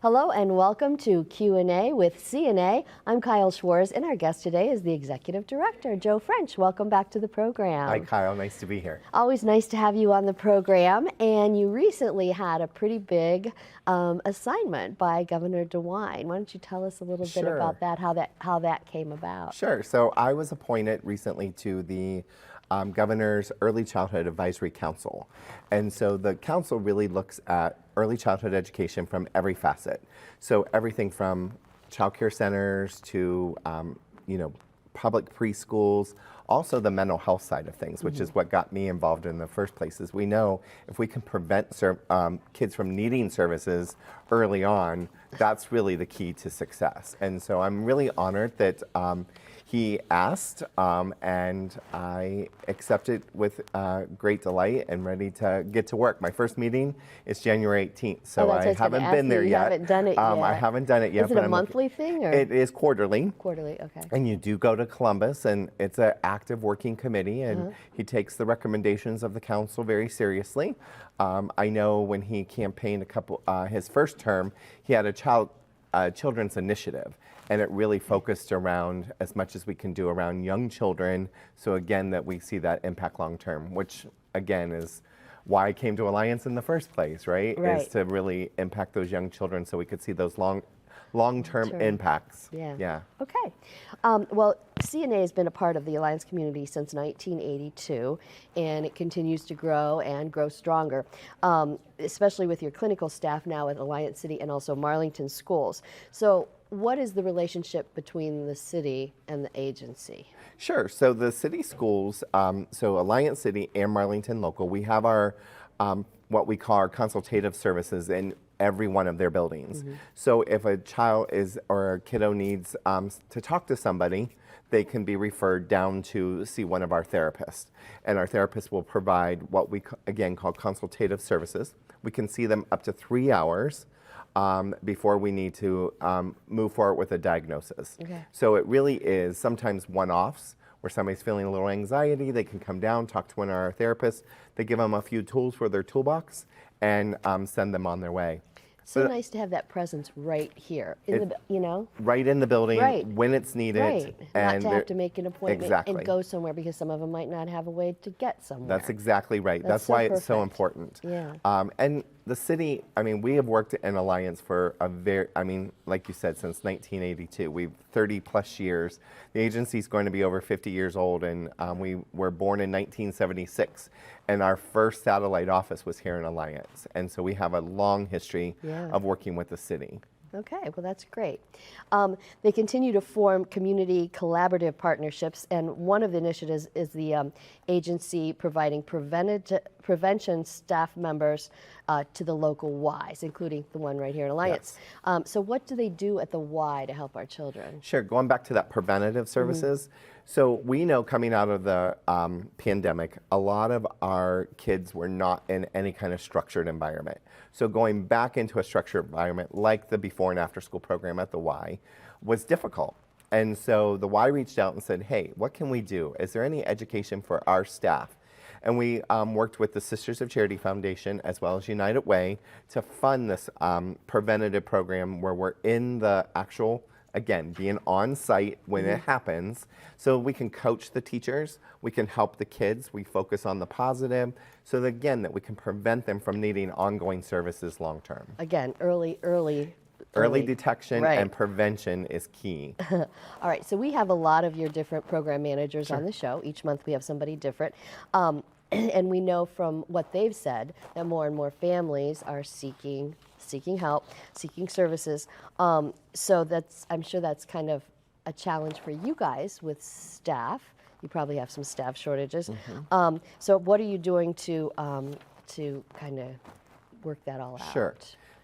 Hello and welcome to Q&A with CNA. I'm Kyle Schwatz and our guest today is the Executive Director, Joe French. Welcome back to the program. Hi Kyle, nice to be here. Always nice to have you on the program, and you recently had a pretty big assignment by Governor DeWine. Why don't you tell us a little bit about that, how that came about? Sure, so I was appointed recently to the Governor's Early Childhood Advisory Council. And so the council really looks at early childhood education from every facet. So everything from child care centers to public preschools, also the mental health side of things, which is what got me involved in the first place. Is we know if we can prevent kids from needing services early on, that's really the key to success. And so I'm really honored that he asked, and I accepted with great delight and ready to get to work. My first meeting is January 18th, so I haven't been there yet. You haven't done it yet. I haven't done it yet. Is it a monthly thing? Or? It is quarterly. Quarterly, okay. And you do go to Columbus, and it's an active working committee, and he takes the recommendations of the council very seriously. I know when he campaigned his first term, he had a children's initiative, and it really focused around as much as we can do around young children. So again, that we see that impact long term, which again is why I came to Alliance in the first place, right? Is to really impact those young children so we could see those long-term impacts. Yeah. Okay. Well, CNA has been a part of the Alliance community since 1982, and it continues to grow and grow stronger, especially with your clinical staff now at Alliance City and also Marlington schools. So what is the relationship between the city and the agency? Sure. So the city schools, so Alliance City and Marlington Local, we have our what we call our consultative services in every one of their buildings. So if a child or a kiddo needs to talk to somebody, they can be referred down to see one of our therapists. And our therapist will provide what we again call consultative services. We can see them up to 3 hours before we need to move forward with a diagnosis. So it really is sometimes one-offs where somebody's feeling a little anxiety, they can come down, talk to one of our therapists, they give them a few tools for their toolbox and send them on their way. So nice to have that presence right here, right in the building when it's needed. Right, and not to have to make an appointment and go somewhere because some of them might not have a way to get somewhere. That's exactly right. That's why it's so important. Yeah. And the city, we have worked in Alliance for like you said, since 1982. We've 30 plus years. The agency's going to be over 50 years old, and we were born in 1976. And our first satellite office was here in Alliance. And so we have a long history of working with the city. Okay, well that's great. They continue to form community collaborative partnerships, and one of the initiatives is the agency providing prevention staff members to the local Ys, including the one right here in Alliance. So what do they do at the Y to help our children? Sure, going back to that preventative services. So we know coming out of the pandemic, a lot of our kids were not in any kind of structured environment. So going back into a structured environment like the before and after school program at the Y was difficult. And so the Y reached out and said, hey, what can we do? Is there any education for our staff? And we worked with the Sisters of Charity Foundation as well as United Way to fund this preventative program where we're in the actual, again, being on site when it happens, so we can coach the teachers, we can help the kids, we focus on the positive, so that, again, that we can prevent them from needing ongoing services long term. Again, early detection and prevention is key. All right, so we have a lot of your different program managers on the show. Each month we have somebody different. And we know from what they've said that more and more families are seeking help, seeking services. So I'm sure that's kind of a challenge for you guys with staff. You probably have some staff shortages. So what are you doing to kind of work that all out? Sure.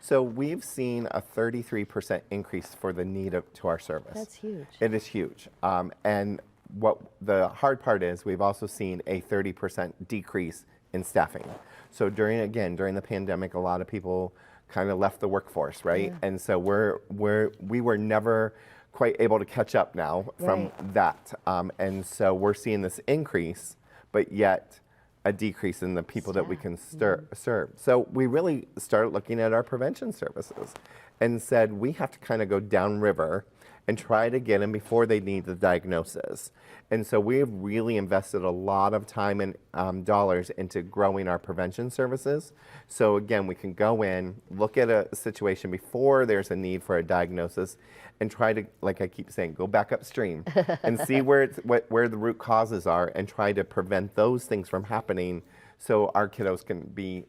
So we've seen a 33% increase for the need to our service. That's huge. It is huge. And what the hard part is, we've also seen a 30% decrease in staffing. So during the pandemic, a lot of people kind of left the workforce, right? And so we were never quite able to catch up now from that. And so we're seeing this increase, but yet a decrease in the people that we can serve. So we really started looking at our prevention services and said we have to kind of go downriver and try to get them before they need the diagnosis. And so we have really invested a lot of time and dollars into growing our prevention services. So again, we can go in, look at a situation before there's a need for a diagnosis, and try to, like I keep saying, go back upstream and see where the root causes are, and try to prevent those things from happening, so our kiddos can be,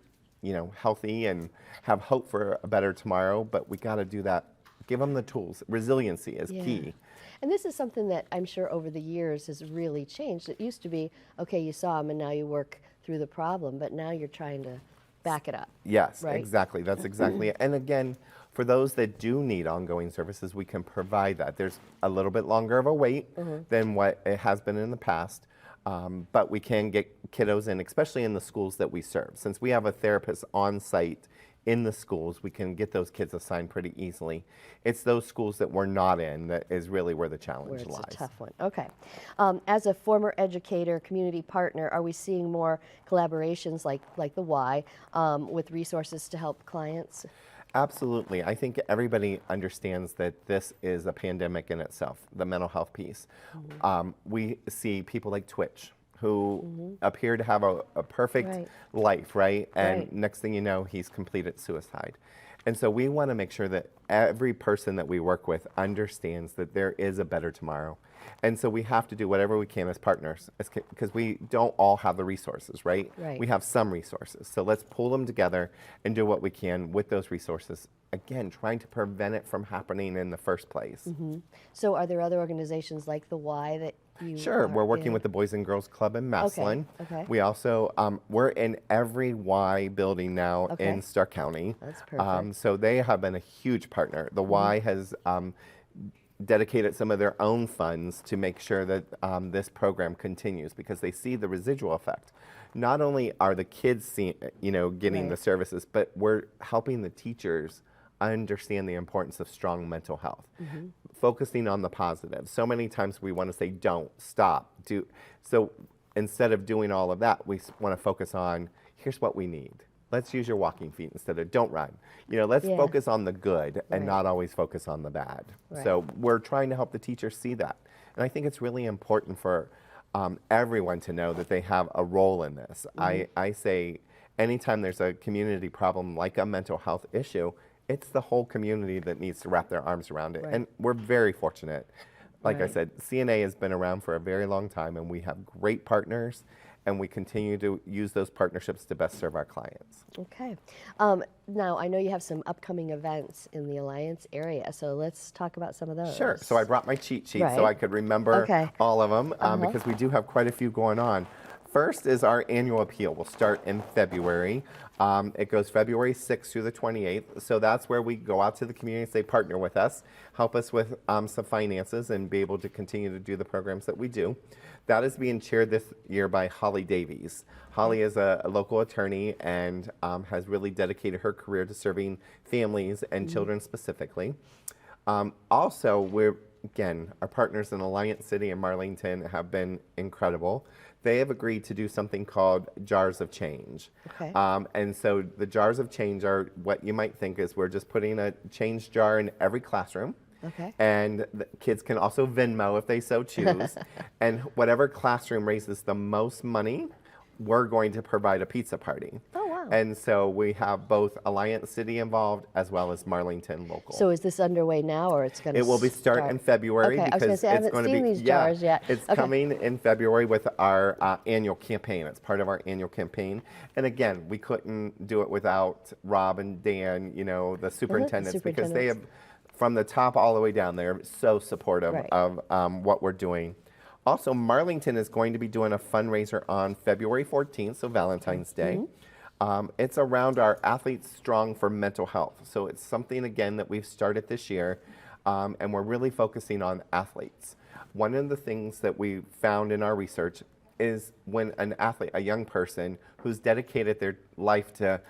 healthy and have hope for a better tomorrow. But we got to do that. Give them the tools. Resiliency is key. And this is something that I'm sure over the years has really changed. It used to be, okay, you saw them and now you work through the problem, but now you're trying to back it up. Yes, right? exactly. That's exactly it. And again, for those that do need ongoing services, we can provide that. There's a little bit longer of a wait than what it has been in the past. But we can get kiddos in, especially in the schools that we serve. Since we have a therapist on site in the schools, we can get those kids assigned pretty easily. It's those schools that we're not in that is really where the challenge lies. It's a tough one. Okay. As a former educator, community partner, are we seeing more collaborations like the Y with resources to help clients? Absolutely. I think everybody understands that this is a pandemic in itself, the mental health piece. We see people like Twitch who appear to have a perfect life, right? And next thing you know, he's completed suicide. And so we want to make sure that every person that we work with understands that there is a better tomorrow. And so we have to do whatever we can as partners, because we don't all have the resources, right? We have some resources. So let's pull them together and do what we can with those resources. Again, trying to prevent it from happening in the first place. So are there other organizations like the Y that you Sure, we're working with the Boys and Girls Club in Massillon. Okay. We also, we're in every Y building now in Stark County. That's perfect. So they have been a huge partner. The Y has dedicated some of their own funds to make sure that this program continues, because they see the residual effect. Not only are the kids getting the services, but we're helping the teachers understand the importance of strong mental health, focusing on the positive. So many times we want to say, don't, stop, do. So instead of doing all of that, we want to focus on, here's what we need. Let's use your walking feet instead of don't run. Let's focus on the good and not always focus on the bad. So we're trying to help the teachers see that. And I think it's really important for everyone to know that they have a role in this. I say anytime there's a community problem like a mental health issue, it's the whole community that needs to wrap their arms around it. And we're very fortunate. Like I said, CNA has been around for a very long time, and we have great partners, and we continue to use those partnerships to best serve our clients. Okay. Now, I know you have some upcoming events in the Alliance area, so let's talk about some of those. Sure. So I brought my cheat sheet so I could remember all of them, because we do have quite a few going on. First is our annual appeal. We'll start in February. It goes February 6th through the 28th. So that's where we go out to the community and say, partner with us, help us with some finances, and be able to continue to do the programs that we do. That is being chaired this year by Holly Davies. Holly is a local attorney and has really dedicated her career to serving families and children specifically. Also, our partners in Alliance City and Marlington have been incredible. They have agreed to do something called Jars of Change. And so the Jars of Change are what you might think is we're just putting a change jar in every classroom. And the kids can also Venmo if they so choose. And whatever classroom raises the most money, we're going to provide a pizza party. And so we have both Alliance City involved as well as Marlington local. So is this underway now, or it's going to It will be start in February because I haven't seen these jars yet. It's coming in February with our annual campaign. It's part of our annual campaign. And again, we couldn't do it without Rob and Dan, the superintendents, because they have, from the top all the way down, they're so supportive of what we're doing. Also, Marlington is going to be doing a fundraiser on February 14th, so Valentine's Day. It's around our Athletes Strong for Mental Health. So it's something, again, that we've started this year, and we're really focusing on athletes. One of the things that we found in our research is when an athlete, a young person who's dedicated their life to,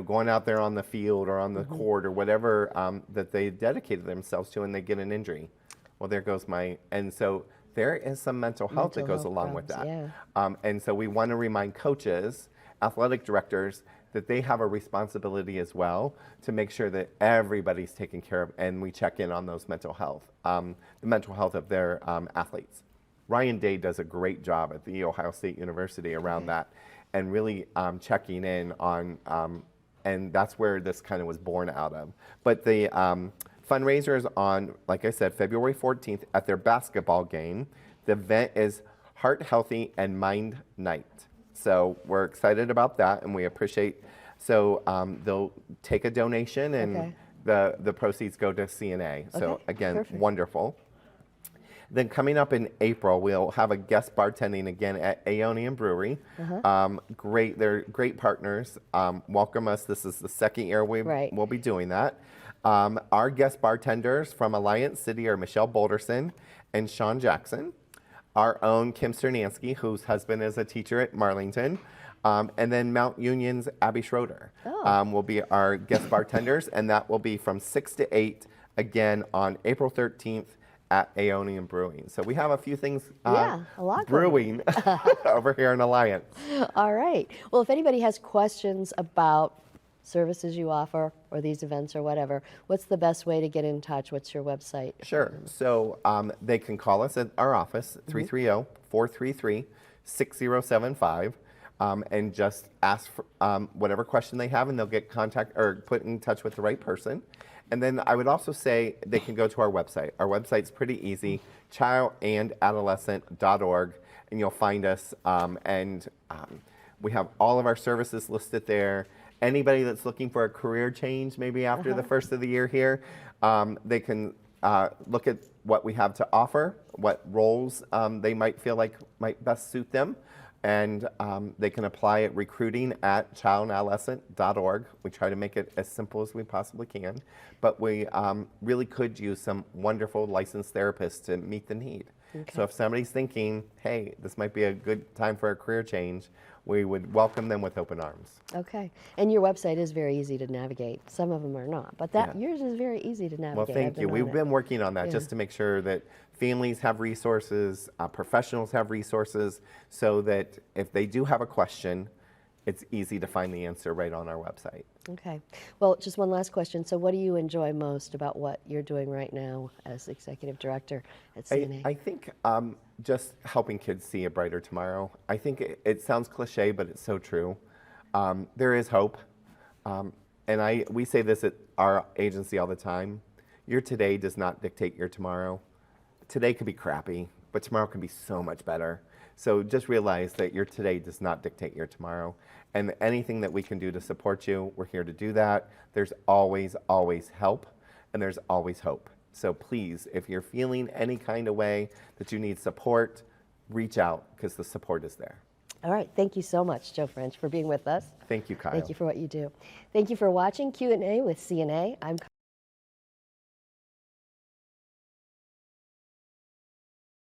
going out there on the field or on the court or whatever that they dedicated themselves to, and they get an injury. Well, there goes and so there is some mental health that Mental goes health along with that. problems, yeah. And so we want to remind coaches, athletic directors, that they have a responsibility as well to make sure that everybody's taken care of, and we check in on those mental health, the mental health of their athletes. Ryan Day does a great job at the Ohio State University around that, and really checking in on, and that's where this kind of was born out of. But the fundraiser is on, like I said, February 14th at their basketball game. The event is Heart Healthy and Mind Night. So we're excited about that, and we appreciate. So they'll take a donation, and the proceeds go to CNA. So again, perfect. wonderful. Then coming up in April, we'll have a guest bartending again at Aeonian Brewery. Great, they're great partners. Welcome us. This is the second year we'll be doing that. Our guest bartenders from Alliance City are Michelle Boulderson and Sean Jackson. Our own Kim Sternansky, whose husband is a teacher at Marlington. And then Mount Union's Abby Schroeder will be our guest bartenders, and that will be from 6 to 8, again, on April 13th at Aeonian Brewing. So we have a few things a lot brewing over here in Alliance. All right. Well, if anybody has questions about services you offer or these events or whatever, what's the best way to get in touch? What's your website? Sure. So they can call us at our office, 330-433-6075, and just ask for whatever question they have, and they'll get contact or put in touch with the right person. And then I would also say they can go to our website. Our website's pretty easy, childandadolescent.org, and you'll find us. We have all of our services listed there. Anybody that's looking for a career change, maybe after the first of the year here, they can look at what we have to offer, what roles they might feel like might best suit them. And they can apply at recruiting@childandadolescent.org. We try to make it as simple as we possibly can. But we really could use some wonderful licensed therapists to meet the need. So if somebody's thinking, hey, this might be a good time for a career change, we would welcome them with open arms. Okay. And your website is very easy to navigate. Some of them are not, but yours is very easy to navigate. Well, thank you. We've been working on that just to make sure that families have resources, professionals have resources, so that if they do have a question, it's easy to find the answer right on our website. Okay. Well, just one last question. So what do you enjoy most about what you're doing right now as executive director at CNA? I think just helping kids see a brighter tomorrow. I think it sounds cliche, but it's so true. There is hope. And we say this at our agency all the time. Your today does not dictate your tomorrow. Today could be crappy, but tomorrow can be so much better. So just realize that your today does not dictate your tomorrow. And anything that we can do to support you, we're here to do that. There's always, always help, and there's always hope. So please, if you're feeling any kind of way that you need support, reach out, because the support is there. All right. Thank you so much, Joe French, for being with us. Thank you, Kyle. Thank you for what you do. Thank you for watching Q&A with CNA. I'm